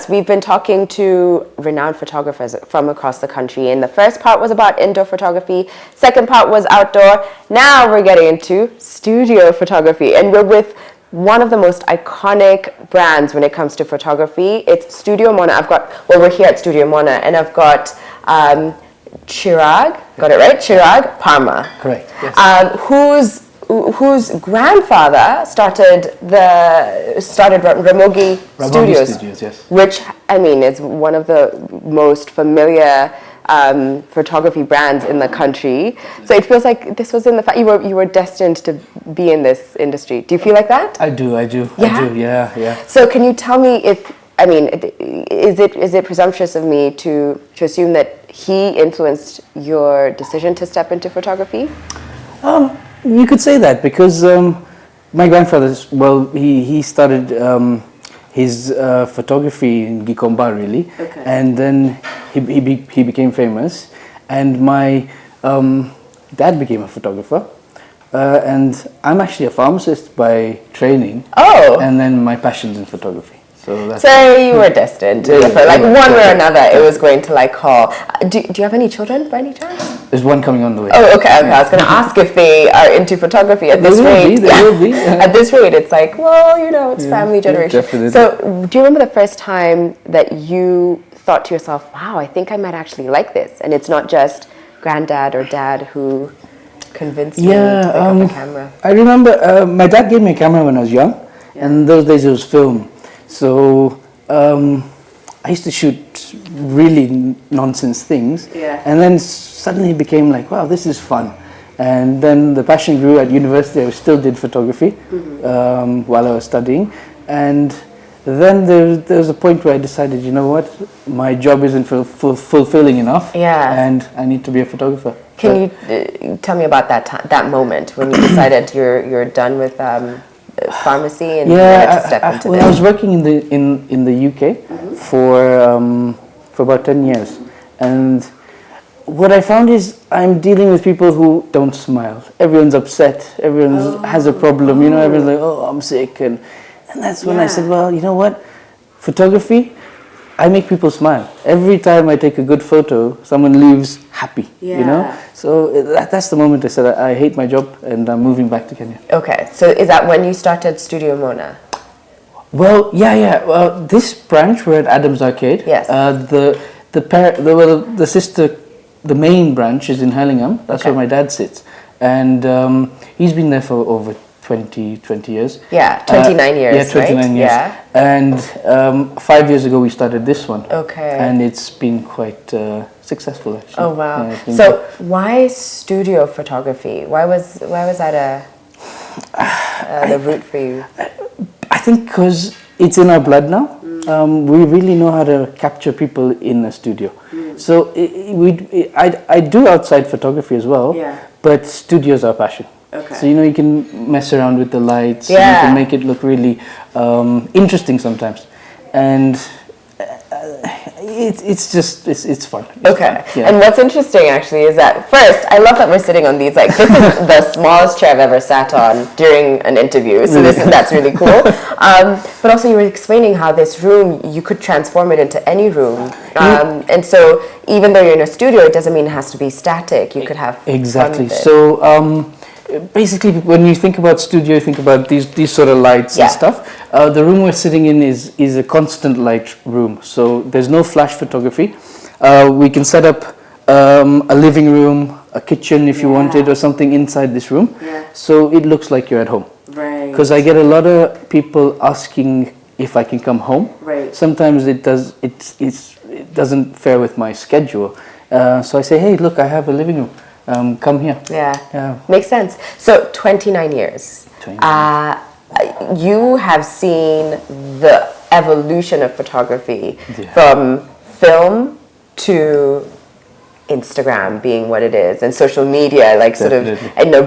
us. We've been talking to renowned photographers from across the country. And the first part was about indoor photography. Second part was outdoor. Now we're getting into studio photography. And we're with one of the most iconic brands when it comes to photography. It's Studio Mona. We're here at Studio Mona, and I've got Chirag, got it right? Chirag Parma. Correct. Yes. Whose grandfather started Ramogi Studios, yes. Which I mean is one of the most familiar photography brands in the country. So it feels like this was in the fact you were destined to be in this industry. Do you feel like that? I do. Yeah. So can you tell me is it presumptuous of me to assume that he influenced your decision to step into photography? You could say that because my grandfather, he started his photography in Gikomba, really, okay. And then he became famous, and my dad became a photographer, and I'm actually a pharmacist by training. Oh, and then my passion's in photography. So you were destined to, one way or another, it was going to call. Do you have any children by any chance? There's one coming on the way. Oh, okay. I was going to ask if they are into photography at this rate. They will be. At this rate, it's it's family generation. Definitely. So do you remember the first time that you thought to yourself, wow, I think I might actually like this, and it's not just granddad or dad who convinced me to pick up a camera? I remember my dad gave me a camera when I was young, and those days it was film. So I used to shoot really nonsense things, and then suddenly it became like, wow, this is fun. And then the passion grew at university. I still did photography while I was studying, and then there was a point where I decided, you know what, my job isn't fulfilling enough, and I need to be a photographer. Can you tell me about that moment when you decided you're done with pharmacy and wanted to step into this? I was working in the UK for about 10 years, and what I found is I'm dealing with people who don't smile. Everyone's upset. Everyone has a problem. Everyone's like, oh, I'm sick, and that's when I said, well, you know what, photography, I make people smile. Every time I take a good photo, someone leaves happy, So that's the moment I said, I hate my job and I'm moving back to Kenya. Okay, so is that when you started Studio Mona? Well, Well, this branch, we're at Adams Arcade. Yes. The main branch is in Hurlingham. That's where my dad sits. And he's been there for over 20 years. Yeah, 29 years, yeah, 29 years. Yeah. And 5 years ago we started this one. Okay. And it's been quite successful, actually. Oh, wow. So why studio photography? Why was that the route for you? I think because it's in our blood now. We really know how to capture people in a studio. So I do outside photography as well, but studio's our passion. Okay. So you can mess around with the lights. You can make it look really interesting sometimes, and it's fun. It's fun. Yeah. And what's interesting actually is that first, I love that we're sitting on these, this is the smallest chair I've ever sat on during an interview. So that's really cool. But also you were explaining how this room, you could transform it into any room. And so even though you're in a studio, it doesn't mean it has to be static. You could have exactly. fun with it. So basically, when you think about studio, you think about these sort of lights and stuff. The room we're sitting in is a constant light room, so there's no flash photography. We can set up a living room, a kitchen if you wanted, or something inside this room, so it looks like you're at home. Right. Because I get a lot of people asking if I can come home. Right. Sometimes it doesn't fare with my schedule, so I say, hey, look, I have a living room. Come here. Yeah. Makes sense. So 29 years. 29. You have seen the evolution of photography from film to Instagram being what it is, and social media,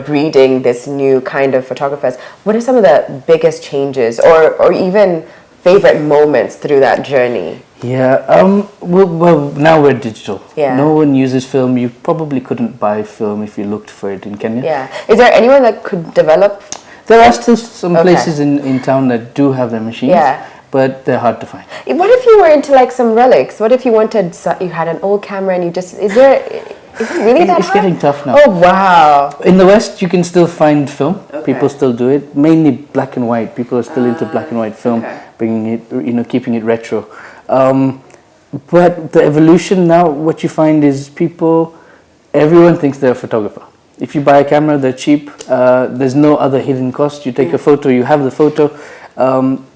breeding this new kind of photographers. What are some of the biggest changes, or even favorite moments through that journey? Well, now we're digital. Yeah. No one uses film. You probably couldn't buy film if you looked for it in Kenya. Yeah. Is there anyone that could develop? There are still some places in town that do have their machines. Yeah. but they're hard to find. What if you were into like some relics? What if you wanted, you had an old camera and you just, is it really that It's hard? getting tough now. Oh, wow. In the West, you can still find film. Okay. People still do it. Mainly black and white. People are still into black and white film, okay. bringing it, keeping it retro. But the evolution now, what you find is everyone thinks they're a photographer. If you buy a camera, they're cheap. There's no other hidden cost. You take a photo, you have the photo.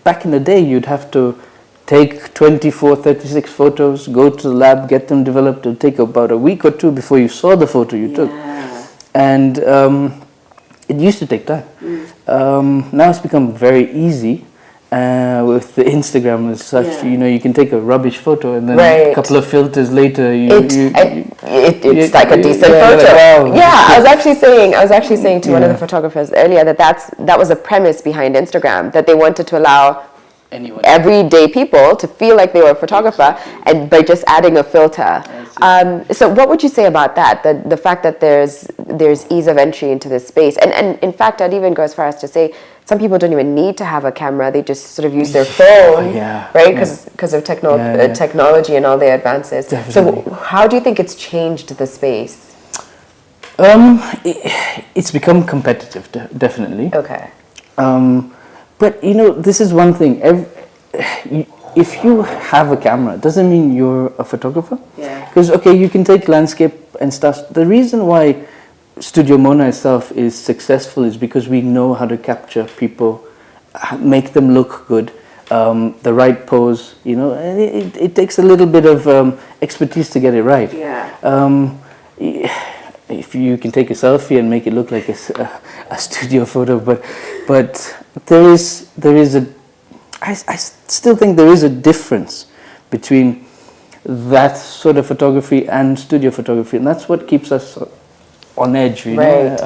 Back in the day, you'd have to take 24, 36 photos, go to the lab, get them developed. It would take about a week or two before you saw the photo you took. And it used to take time. Now it's become very easy. With the Instagram and such, you can take a rubbish photo and then a couple of filters later, it's like a decent photo. Like, wow. Yeah, I was actually saying to one of the photographers earlier that was a premise behind Instagram, that they wanted to allow everyday people to feel like they were a photographer, and by just adding a filter. So what would you say about that? The fact that there's ease of entry into this space, and in fact, I'd even go as far as to say some people don't even need to have a camera; they just sort of use their phone, right? Because of technology and all the advances. Definitely. So how do you think it's changed the space? It's become competitive, definitely. Okay. But this is one thing. If you have a camera, it doesn't mean you're a photographer. Yeah. Because you can take landscape and stuff. The reason why Studio Mona itself is successful is because we know how to capture people, make them look good, the right pose. And it takes a little bit of expertise to get it right. Yeah. If you can take a selfie and make it look like a studio photo, but I still think there is a difference between that sort of photography and studio photography, and that's what keeps us on edge, right?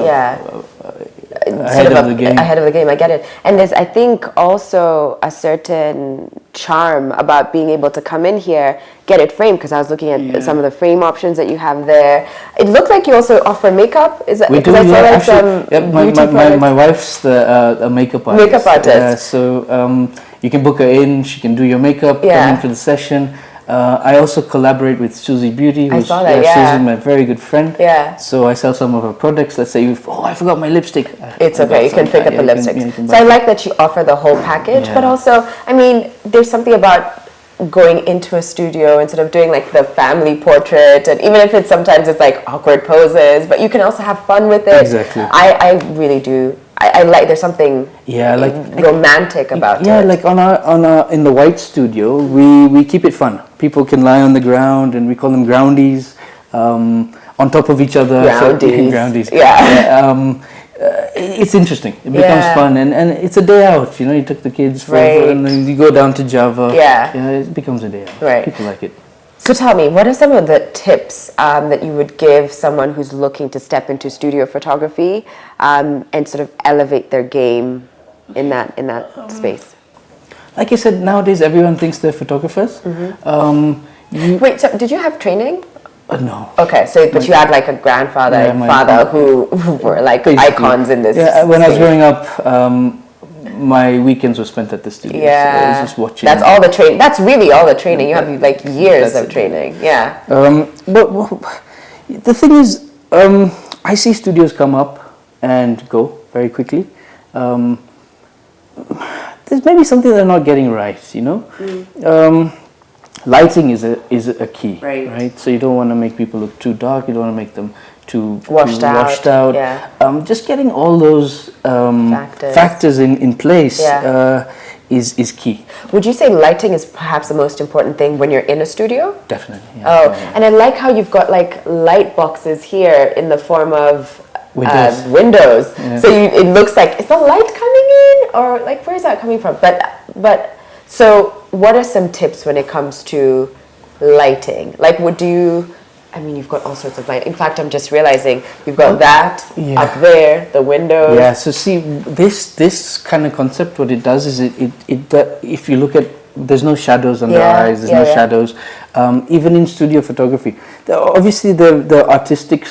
Ahead of the game. Ahead of the game, I get it. And there's, I think, also a certain charm about being able to come in here, get it framed, because I was looking at some of the frame options that you have there. It looked like you also offer makeup. Is that? We do, my wife's a makeup artist. Makeup artist. So you can book her in. She can do your makeup. Come in for the session. I also collaborate with Susie Beauty. I saw that, Susie's my very good friend. Yeah. So I sell some of her products. Let's say, I forgot my lipstick. It's okay, you can pick up the lipstick. So I like that you offer the whole package, but also, I mean, there's something about going into a studio and sort of doing like the family portrait, and even if sometimes it's like awkward poses, but you can also have fun with it. Exactly. I really do. I like, there's something romantic about it. Yeah, like on our in the white studio, we keep it fun. People can lie on the ground, and we call them groundies, on top of each other. Groundies. So, groundies. It's interesting. It becomes fun, and it's a day out. You took the kids and then you go down to Java. It becomes a day out. Right. People like it. So tell me, what are some of the tips that you would give someone who's looking to step into studio photography and sort of elevate their game in that space? Like I said, nowadays everyone thinks they're photographers. Wait, so did you have training? No. Okay, so but you had like a grandfather and father who were like icons in this. Yeah, when I was growing up, my weekends were spent at the studio. Yeah, so I was just watching. That's all the training. That's really all the training. You have like years of training. Yeah. But the thing is, I see studios come up and go very quickly. There's maybe something they're not getting right. Lighting is a key, right? So you don't want to make people look too dark. You don't want to make them too washed out. Yeah. Just getting all those factors in place is key. Would you say lighting is perhaps the most important thing when you're in a studio? Definitely. And I like how you've got like light boxes here in the form of windows. So it looks like, is the light coming in, or like where is that coming from? But so what are some tips when it comes to lighting? Like, you've got all sorts of light. In fact, I'm just realizing you've got that up there, the windows. Yeah, so see, this kind of concept, what it does is it if you look at, there's no shadows on the eyes, there's no shadows. Even in studio photography, obviously there are artistic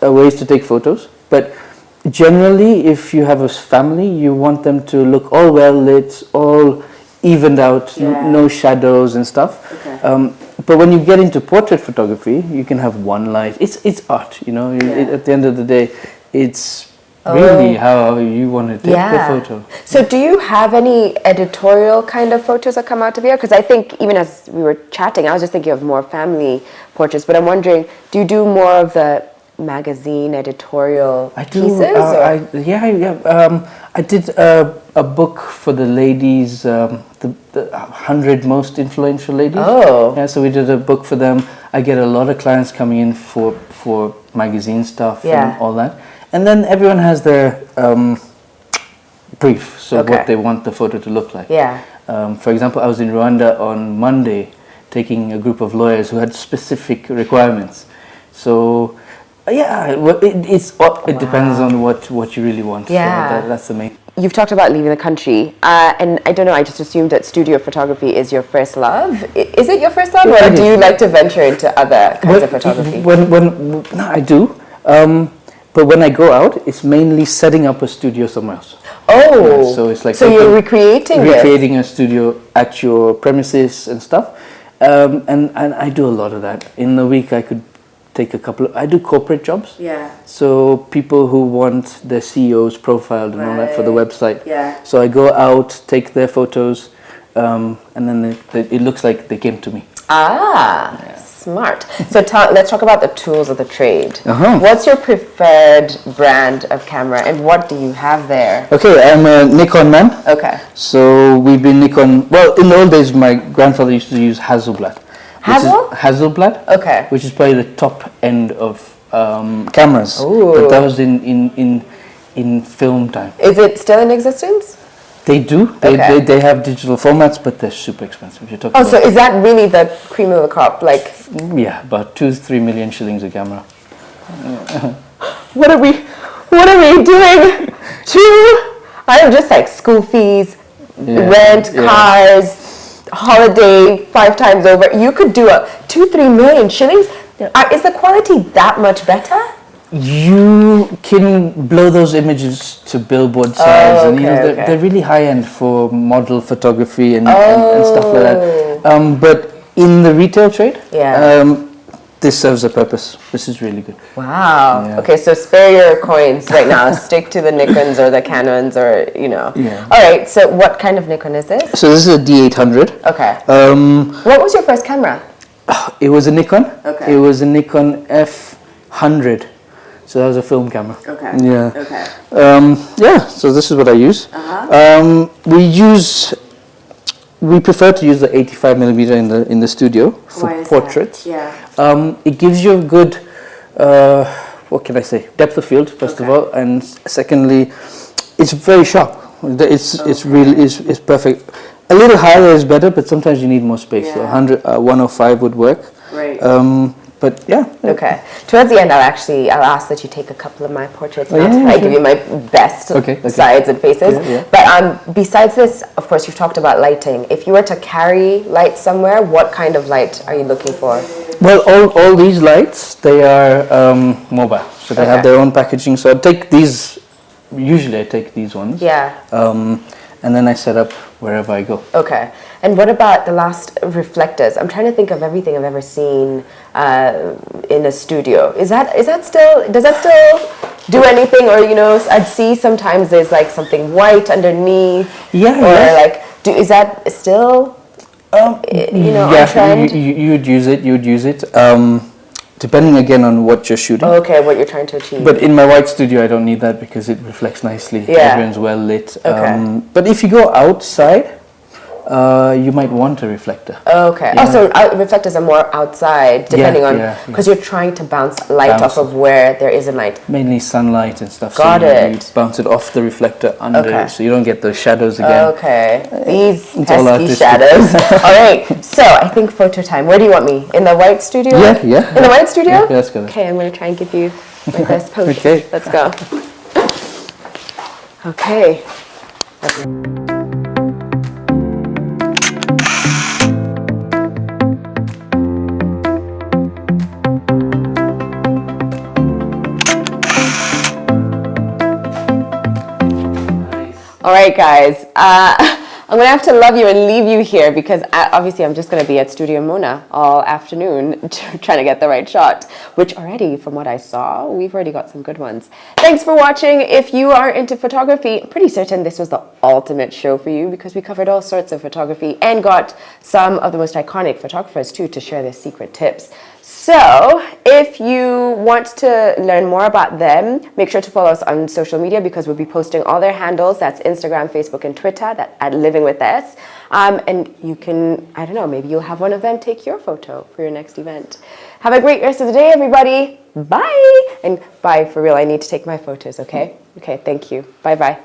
ways to take photos, but generally if you have a family, you want them to look all well lit, all evened out, no shadows and stuff. Okay. But when you get into portrait photography, you can have one light. It's art, you know. At the end of the day, it's really how you want to take the photo. So do you have any editorial kind of photos that come out of here? Because I think even as we were chatting, I was just thinking of more family portraits. But I'm wondering, do you do more of the magazine editorial pieces? I did a book for the ladies, the 100 most influential ladies. Oh. Yeah, so we did a book for them. I get a lot of clients coming in for magazine stuff and all that. And then everyone has their brief, so what they want the photo to look like. Yeah. For example, I was in Rwanda on Monday taking a group of lawyers who had specific requirements. So, it depends on what you really want. Yeah. So that's the main. You've talked about leaving the country, and I don't know, I just assumed that studio photography is your first love. Is it your first love, or do you like to venture into other kinds of photography? No, I do. But when I go out, it's mainly setting up a studio somewhere else. Oh, yeah, so it's like you're recreating a studio at your premises and stuff, and I do a lot of that. In the week, I could take I do corporate jobs. Yeah. So people who want their CEO's profile and all that for the website. Yeah. So I go out, take their photos, and then it looks like they came to me. Smart. So let's talk about the tools of the trade. Uh-huh. What's your preferred brand of camera, and what do you have there? Okay, I'm a Nikon man. Okay. So we've been Nikon. Well, in the old days, my grandfather used to use Hasselblad. Hasselblad. Okay. Which is probably the top end of cameras. Ooh. But that was in film time. Is it still in existence? They do. They have digital formats, but they're super expensive. You're talking so is that really the cream of the crop? Like, yeah, about 2-3 million shillings a camera. What are we doing I am just like school fees, rent, cars, holiday 5 times over. You could do 2-3 million shillings. Is the quality that much better? You can blow those images to billboard size, and they're really high end for model photography and stuff like that. But in the retail trade, this serves a purpose. This is really good. Wow. Yeah. Okay, so spare your coins right now. Stick to the Nikons or the Canons, or Yeah. All right. So what kind of Nikon is this? So this is a D800. Okay. What was your first camera? It was a Nikon. Okay. It was a Nikon F100. So that was a film camera. Okay. Yeah. Okay. So this is what I use. We prefer to use the 85mm in the studio for portraits. That? Yeah. It gives you a good, what can I say, depth of field first of all, and secondly, it's very sharp. It's really perfect. A little higher is better, but sometimes you need more space. So 105 would work. Right. But yeah. Okay. Towards the end, I'll ask that you take a couple of my portraits. I give you my best sides and faces. Yeah. But besides this, of course, you've talked about lighting. If you were to carry lights somewhere, what kind of light are you looking for? Well, all these lights, they are mobile, so they have their own packaging. So I take these. Usually, I take these ones. Yeah. And then I set up wherever I go. Okay. And what about the last reflectors? I'm trying to think of everything I've ever seen in a studio. Does that still do anything? Or I'd see sometimes there's like something white underneath. Yeah. Is that still on trend? You'd use it. Depending again on what you're shooting. Okay, what you're trying to achieve. But in my white studio, I don't need that because it reflects nicely. Yeah. Everyone's well lit. Okay. But if you go outside, you might want a reflector. Okay. Yeah. So reflectors are more outside, depending on, because you're trying to bounce light off of where there isn't light. Mainly sunlight and stuff. Got it. You bounce it off the reflector under, so you don't get those shadows again. Okay. These pesky shadows. All right. So I think photo time. Where do you want me? In the white studio? Yeah. In the white studio? Yeah, let's go. Okay, I'm going to try and give you my best pose. Okay. Let's go. Okay. All right, guys. I'm going to have to love you and leave you here because obviously I'm just going to be at Studio Mona all afternoon trying to get the right shot, which already, from what I saw, we've already got some good ones. Thanks for watching. If you are into photography, I'm pretty certain this was the ultimate show for you because we covered all sorts of photography and got some of the most iconic photographers too to share their secret tips. So if you want to learn more about them, make sure to follow us on social media because we'll be posting all their handles. That's Instagram, Facebook, and Twitter at Living With S. And you can, I don't know, maybe you'll have one of them take your photo for your next event. Have a great rest of the day, everybody. Bye. And bye, for real. I need to take my photos, okay? Okay, thank you. Bye-bye.